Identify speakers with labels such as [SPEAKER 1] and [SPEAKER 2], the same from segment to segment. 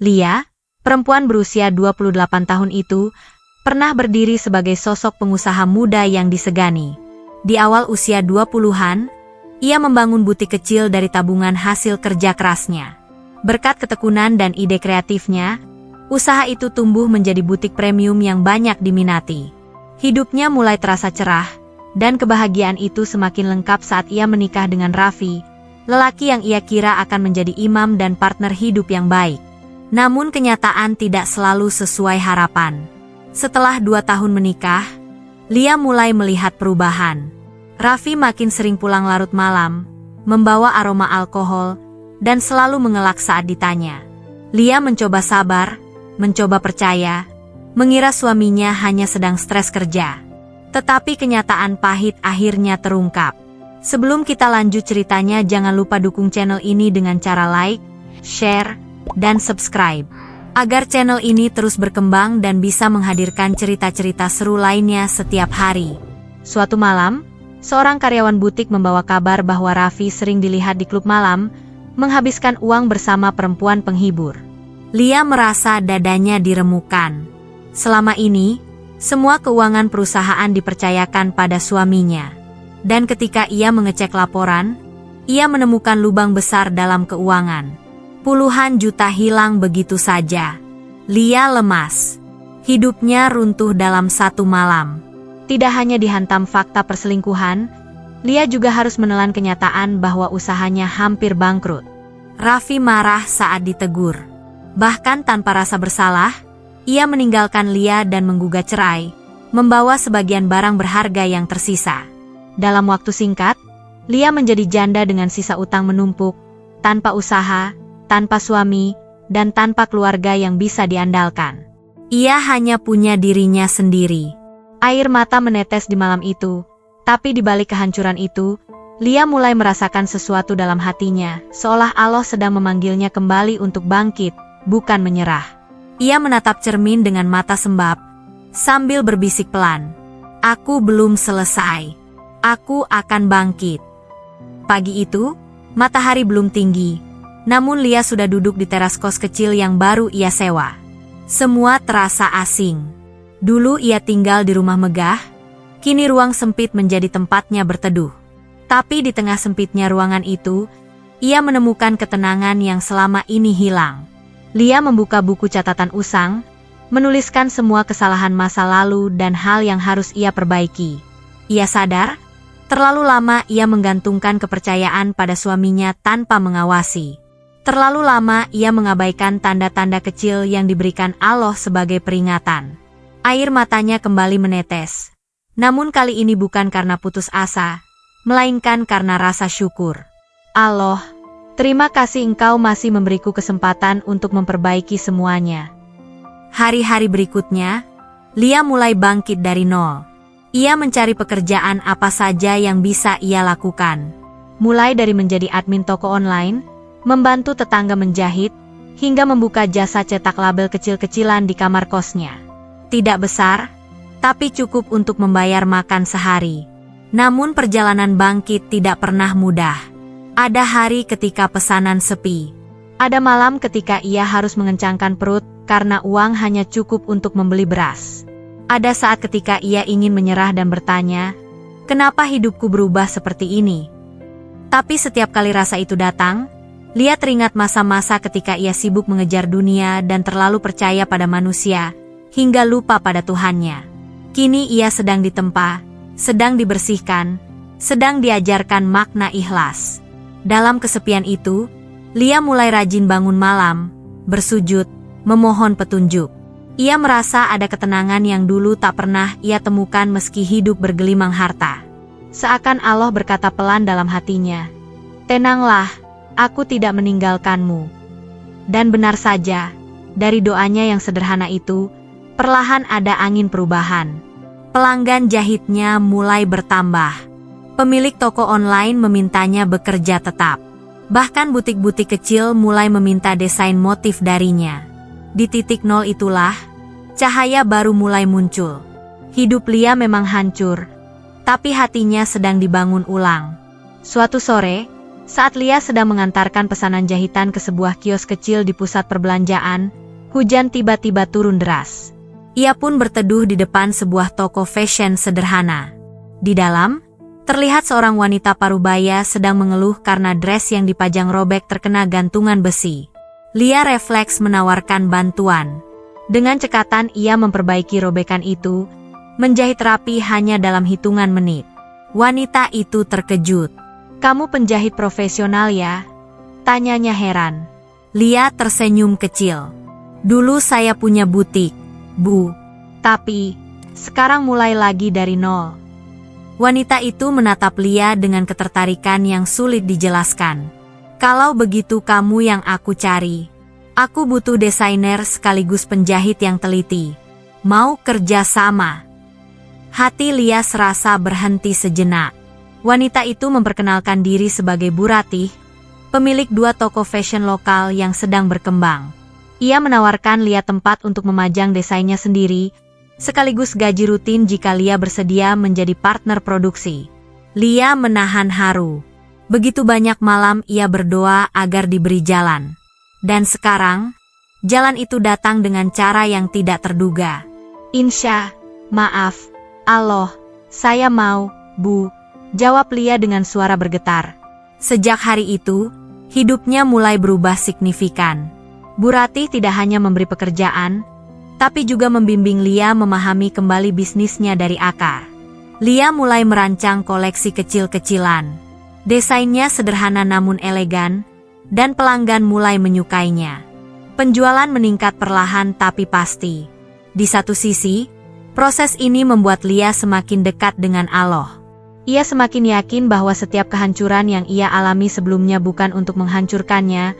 [SPEAKER 1] Lia, perempuan berusia 28 tahun itu, pernah berdiri sebagai sosok pengusaha muda yang disegani. Di awal usia 20-an, ia membangun butik kecil dari tabungan hasil kerja kerasnya. Berkat ketekunan dan ide kreatifnya, usaha itu tumbuh menjadi butik premium yang banyak diminati. Hidupnya mulai terasa cerah, dan kebahagiaan itu semakin lengkap saat ia menikah dengan Raffi, lelaki yang ia kira akan menjadi imam dan partner hidup yang baik. Namun kenyataan tidak selalu sesuai harapan. Setelah 2 tahun menikah, Lia mulai melihat perubahan. Raffi makin sering pulang larut malam, membawa aroma alkohol, dan selalu mengelak saat ditanya. Lia mencoba sabar, mencoba percaya, mengira suaminya hanya sedang stres kerja. Tetapi kenyataan pahit akhirnya terungkap. Sebelum kita lanjut ceritanya, jangan lupa dukung channel ini dengan cara like, share, dan subscribe, agar channel ini terus berkembang dan bisa menghadirkan cerita-cerita seru lainnya setiap hari. Suatu malam, seorang karyawan butik membawa kabar bahwa Raffi sering dilihat di klub malam, menghabiskan uang bersama perempuan penghibur. Lia merasa dadanya diremukan. Selama ini, semua keuangan perusahaan dipercayakan pada suaminya. Dan ketika ia mengecek laporan, ia menemukan lubang besar dalam keuangan. Puluhan juta hilang begitu saja. Lia lemas. Hidupnya runtuh dalam satu malam. Tidak hanya dihantam fakta perselingkuhan, Lia juga harus menelan kenyataan bahwa usahanya hampir bangkrut. Raffi marah saat ditegur. Bahkan tanpa rasa bersalah, ia meninggalkan Lia dan menggugat cerai, membawa sebagian barang berharga yang tersisa. Dalam waktu singkat, Lia menjadi janda dengan sisa utang menumpuk, tanpa usaha, tanpa suami, dan tanpa keluarga yang bisa diandalkan. Ia hanya punya dirinya sendiri. Air mata menetes di malam itu, tapi di balik kehancuran itu, Lia mulai merasakan sesuatu dalam hatinya, seolah Allah sedang memanggilnya kembali untuk bangkit, bukan menyerah. Ia menatap cermin dengan mata sembab, sambil berbisik pelan, "Aku belum selesai. Aku akan bangkit." Pagi itu, matahari belum tinggi. Namun Lia sudah duduk di teras kos kecil yang baru ia sewa. Semua terasa asing. Dulu ia tinggal di rumah megah, kini ruang sempit menjadi tempatnya berteduh. Tapi di tengah sempitnya ruangan itu, ia menemukan ketenangan yang selama ini hilang. Lia membuka buku catatan usang, menuliskan semua kesalahan masa lalu dan hal yang harus ia perbaiki. Ia sadar, terlalu lama ia menggantungkan kepercayaan pada suaminya tanpa mengawasi. Terlalu lama ia mengabaikan tanda-tanda kecil yang diberikan Allah sebagai peringatan. Air matanya kembali menetes. Namun kali ini bukan karena putus asa, melainkan karena rasa syukur. Allah, terima kasih Engkau masih memberiku kesempatan untuk memperbaiki semuanya. Hari-hari berikutnya, Lia mulai bangkit dari nol. Ia mencari pekerjaan apa saja yang bisa ia lakukan. Mulai dari menjadi admin toko online, membantu tetangga menjahit, hingga membuka jasa cetak label kecil-kecilan di kamar kosnya. Tidak besar, tapi cukup untuk membayar makan sehari. Namun perjalanan bangkit tidak pernah mudah. Ada hari ketika pesanan sepi. Ada malam ketika ia harus mengencangkan perut karena uang hanya cukup untuk membeli beras. Ada saat ketika ia ingin menyerah dan bertanya, "Kenapa hidupku berubah seperti ini?" Tapi setiap kali rasa itu datang, Lia teringat masa-masa ketika ia sibuk mengejar dunia dan terlalu percaya pada manusia, hingga lupa pada Tuhannya. Kini ia sedang ditempa, sedang dibersihkan, sedang diajarkan makna ikhlas. Dalam kesepian itu, Lia mulai rajin bangun malam, bersujud, memohon petunjuk. Ia merasa ada ketenangan yang dulu tak pernah ia temukan meski hidup bergelimang harta. Seakan Allah berkata pelan dalam hatinya, "Tenanglah, aku tidak meninggalkanmu." Dan benar saja, dari doanya yang sederhana itu, perlahan ada angin perubahan. Pelanggan jahitnya mulai bertambah. Pemilik toko online memintanya bekerja tetap. Bahkan butik-butik kecil mulai meminta desain motif darinya. Di titik nol itulah, cahaya baru mulai muncul. Hidup Lia memang hancur, tapi hatinya sedang dibangun ulang. Suatu sore, Saat Lia sedang mengantarkan pesanan jahitan ke sebuah kios kecil di pusat perbelanjaan, hujan tiba-tiba turun deras. Ia pun berteduh di depan sebuah toko fashion sederhana. Di dalam, terlihat seorang wanita parubaya sedang mengeluh karena dress yang dipajang robek terkena gantungan besi. Lia refleks menawarkan bantuan. Dengan cekatan ia memperbaiki robekan itu, menjahit rapi hanya dalam hitungan menit. Wanita itu terkejut. "Kamu penjahit profesional ya?" tanyanya heran. Lia tersenyum kecil. "Dulu saya punya butik, Bu. Tapi, sekarang mulai lagi dari nol." Wanita itu menatap Lia dengan ketertarikan yang sulit dijelaskan. "Kalau begitu kamu yang aku cari. Aku butuh desainer sekaligus penjahit yang teliti. Mau kerja sama?" Hati Lia serasa berhenti sejenak. Wanita itu memperkenalkan diri sebagai Bu Ratih, pemilik 2 toko fashion lokal yang sedang berkembang. Ia menawarkan Lia tempat untuk memajang desainnya sendiri, sekaligus gaji rutin jika Lia bersedia menjadi partner produksi. Lia menahan haru. Begitu banyak malam ia berdoa agar diberi jalan. Dan sekarang, jalan itu datang dengan cara yang tidak terduga. Maaf, Allah, saya mau, Bu, jawab Lia dengan suara bergetar. Sejak hari itu, hidupnya mulai berubah signifikan. Bu Ratih tidak hanya memberi pekerjaan, tapi juga membimbing Lia memahami kembali bisnisnya dari akar. Lia mulai merancang koleksi kecil-kecilan. Desainnya sederhana namun elegan, dan pelanggan mulai menyukainya. Penjualan meningkat perlahan tapi pasti. Di satu sisi, proses ini membuat Lia semakin dekat dengan Allah. Ia semakin yakin bahwa setiap kehancuran yang ia alami sebelumnya bukan untuk menghancurkannya,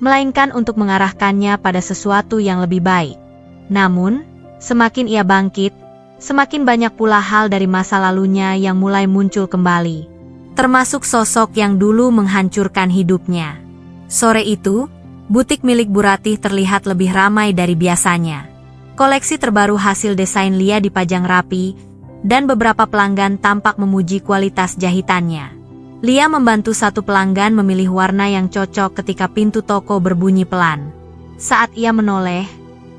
[SPEAKER 1] melainkan untuk mengarahkannya pada sesuatu yang lebih baik. Namun, semakin ia bangkit, semakin banyak pula hal dari masa lalunya yang mulai muncul kembali. Termasuk sosok yang dulu menghancurkan hidupnya. Sore itu, butik milik Bu Ratih terlihat lebih ramai dari biasanya. Koleksi terbaru hasil desain Lia dipajang rapi, dan beberapa pelanggan tampak memuji kualitas jahitannya. Lia membantu satu pelanggan memilih warna yang cocok ketika pintu toko berbunyi pelan. Saat ia menoleh,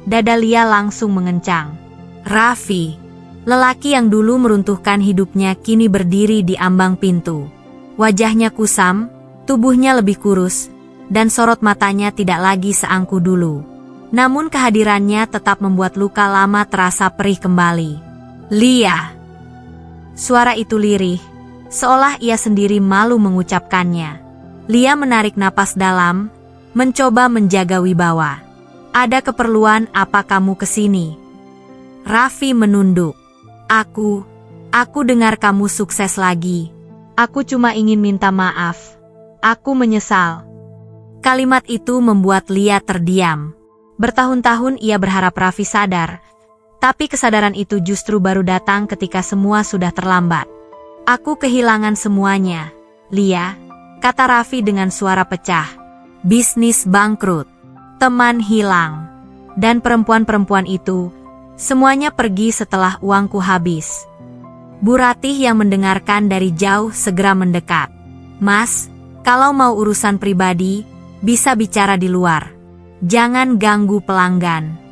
[SPEAKER 1] dada Lia langsung mengencang. Raffi, lelaki yang dulu meruntuhkan hidupnya kini berdiri di ambang pintu. Wajahnya kusam, tubuhnya lebih kurus, dan sorot matanya tidak lagi seangkuh dulu. Namun kehadirannya tetap membuat luka lama terasa perih kembali. "Lia!" Suara itu lirih, seolah ia sendiri malu mengucapkannya. Lia menarik napas dalam, mencoba menjaga wibawa. "Ada keperluan apa kamu kesini?" Raffi menunduk. Aku dengar kamu sukses lagi. Aku cuma ingin minta maaf. Aku menyesal." Kalimat itu membuat Lia terdiam. Bertahun-tahun ia berharap Raffi sadar, tapi kesadaran itu justru baru datang ketika semua sudah terlambat. "Aku kehilangan semuanya, Lia," kata Raffi dengan suara pecah. "Bisnis bangkrut, teman hilang, dan perempuan-perempuan itu, semuanya pergi setelah uangku habis." Bu Ratih yang mendengarkan dari jauh segera mendekat. "Mas, kalau mau urusan pribadi, bisa bicara di luar. Jangan ganggu pelanggan."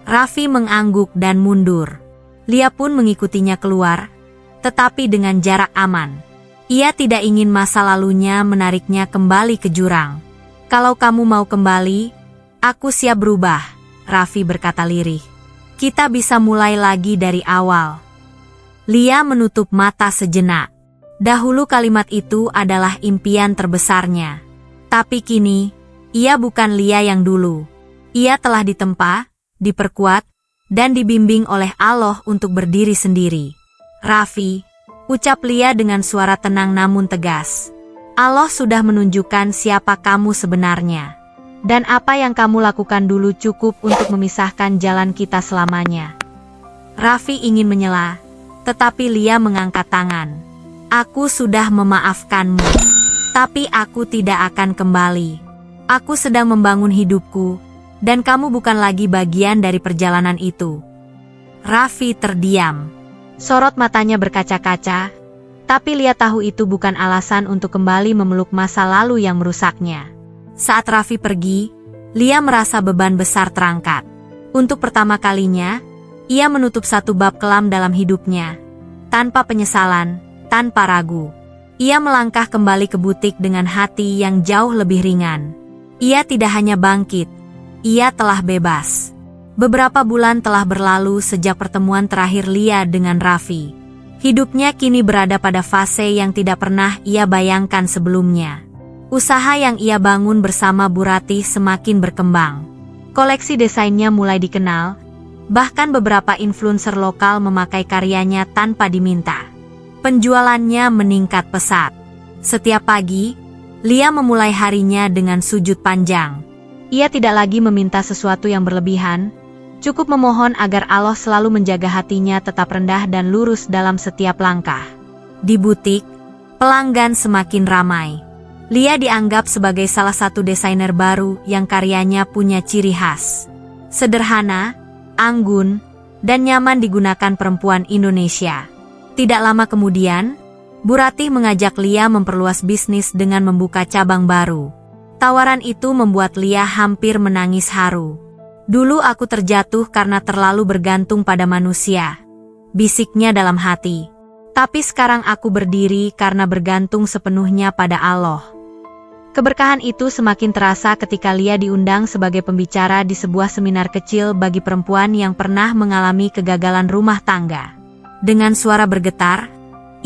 [SPEAKER 1] Raffi mengangguk dan mundur. Lia pun mengikutinya keluar, tetapi dengan jarak aman. Ia tidak ingin masa lalunya menariknya kembali ke jurang. "Kalau kamu mau kembali, aku siap berubah," Raffi berkata lirih. "Kita bisa mulai lagi dari awal." Lia menutup mata sejenak. Dahulu kalimat itu adalah impian terbesarnya. Tapi kini, ia bukan Lia yang dulu. Ia telah ditempa, diperkuat, dan dibimbing oleh Allah untuk berdiri sendiri. "Raffi," ucap Lia dengan suara tenang namun tegas. "Allah sudah menunjukkan siapa kamu sebenarnya. Dan apa yang kamu lakukan dulu cukup untuk memisahkan jalan kita selamanya." Raffi ingin menyela, tetapi Lia mengangkat tangan. "Aku sudah memaafkanmu. Tapi aku tidak akan kembali. Aku sedang membangun hidupku, dan kamu bukan lagi bagian dari perjalanan itu." Raffi terdiam. Sorot matanya berkaca-kaca, Tapi Lia tahu itu bukan alasan untuk kembali memeluk masa lalu yang merusaknya. Saat Raffi pergi, Lia merasa beban besar terangkat. Untuk pertama kalinya, ia menutup satu bab kelam dalam hidupnya. Tanpa penyesalan, tanpa ragu. Ia melangkah kembali ke butik dengan hati yang jauh lebih ringan. Ia tidak hanya bangkit, ia telah bebas. Beberapa bulan telah berlalu sejak pertemuan terakhir Lia dengan Raffi. Hidupnya kini berada pada fase yang tidak pernah ia bayangkan sebelumnya. Usaha yang ia bangun bersama Bu Ratih semakin berkembang. Koleksi desainnya mulai dikenal, bahkan beberapa influencer lokal memakai karyanya tanpa diminta. Penjualannya meningkat pesat. Setiap pagi, Lia memulai harinya dengan sujud panjang. Ia tidak lagi meminta sesuatu yang berlebihan, cukup memohon agar Allah selalu menjaga hatinya tetap rendah dan lurus dalam setiap langkah. Di butik, pelanggan semakin ramai. Lia dianggap sebagai salah satu desainer baru yang karyanya punya ciri khas. Sederhana, anggun, dan nyaman digunakan perempuan Indonesia. Tidak lama kemudian, Bu Ratih mengajak Lia memperluas bisnis dengan membuka cabang baru. Tawaran itu membuat Lia hampir menangis haru. Dulu aku terjatuh karena terlalu bergantung pada manusia, bisiknya dalam hati. Tapi sekarang aku berdiri karena bergantung sepenuhnya pada Allah. Keberkahan itu semakin terasa ketika Lia diundang sebagai pembicara di sebuah seminar kecil bagi perempuan yang pernah mengalami kegagalan rumah tangga. Dengan suara bergetar,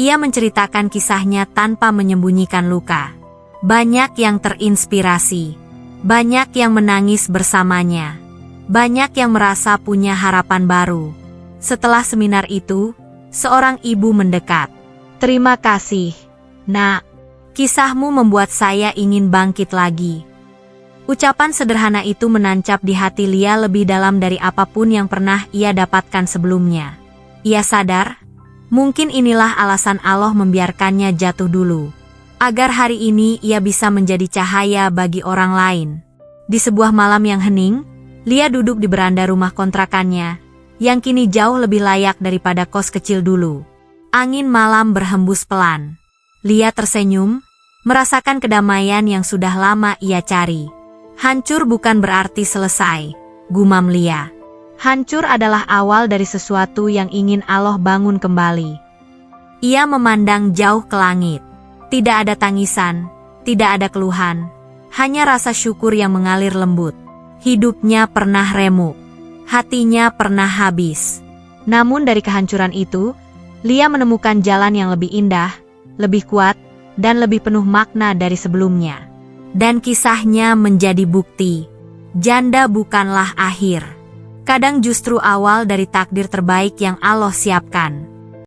[SPEAKER 1] ia menceritakan kisahnya tanpa menyembunyikan luka. Banyak yang terinspirasi, banyak yang menangis bersamanya. Banyak yang merasa punya harapan baru. Setelah seminar itu, seorang ibu mendekat. "Terima kasih, Nak. Kisahmu membuat saya ingin bangkit lagi." Ucapan sederhana itu menancap di hati Lia lebih dalam dari apapun yang pernah ia dapatkan sebelumnya. Ia sadar, mungkin inilah alasan Allah membiarkannya jatuh dulu. Agar hari ini ia bisa menjadi cahaya bagi orang lain. Di sebuah malam yang hening, Lia duduk di beranda rumah kontrakannya, yang kini jauh lebih layak daripada kos kecil dulu. Angin malam berhembus pelan. Lia tersenyum, merasakan kedamaian yang sudah lama ia cari. Hancur bukan berarti selesai, gumam Lia. Hancur adalah awal dari sesuatu yang ingin Allah bangun kembali. Ia memandang jauh ke langit. Tidak ada tangisan, tidak ada keluhan, hanya rasa syukur yang mengalir lembut. Hidupnya pernah remuk, hatinya pernah habis. Namun dari kehancuran itu, Lia menemukan jalan yang lebih indah, lebih kuat, dan lebih penuh makna dari sebelumnya. Dan kisahnya menjadi bukti, janda bukanlah akhir. Kadang justru awal dari takdir terbaik yang Allah siapkan.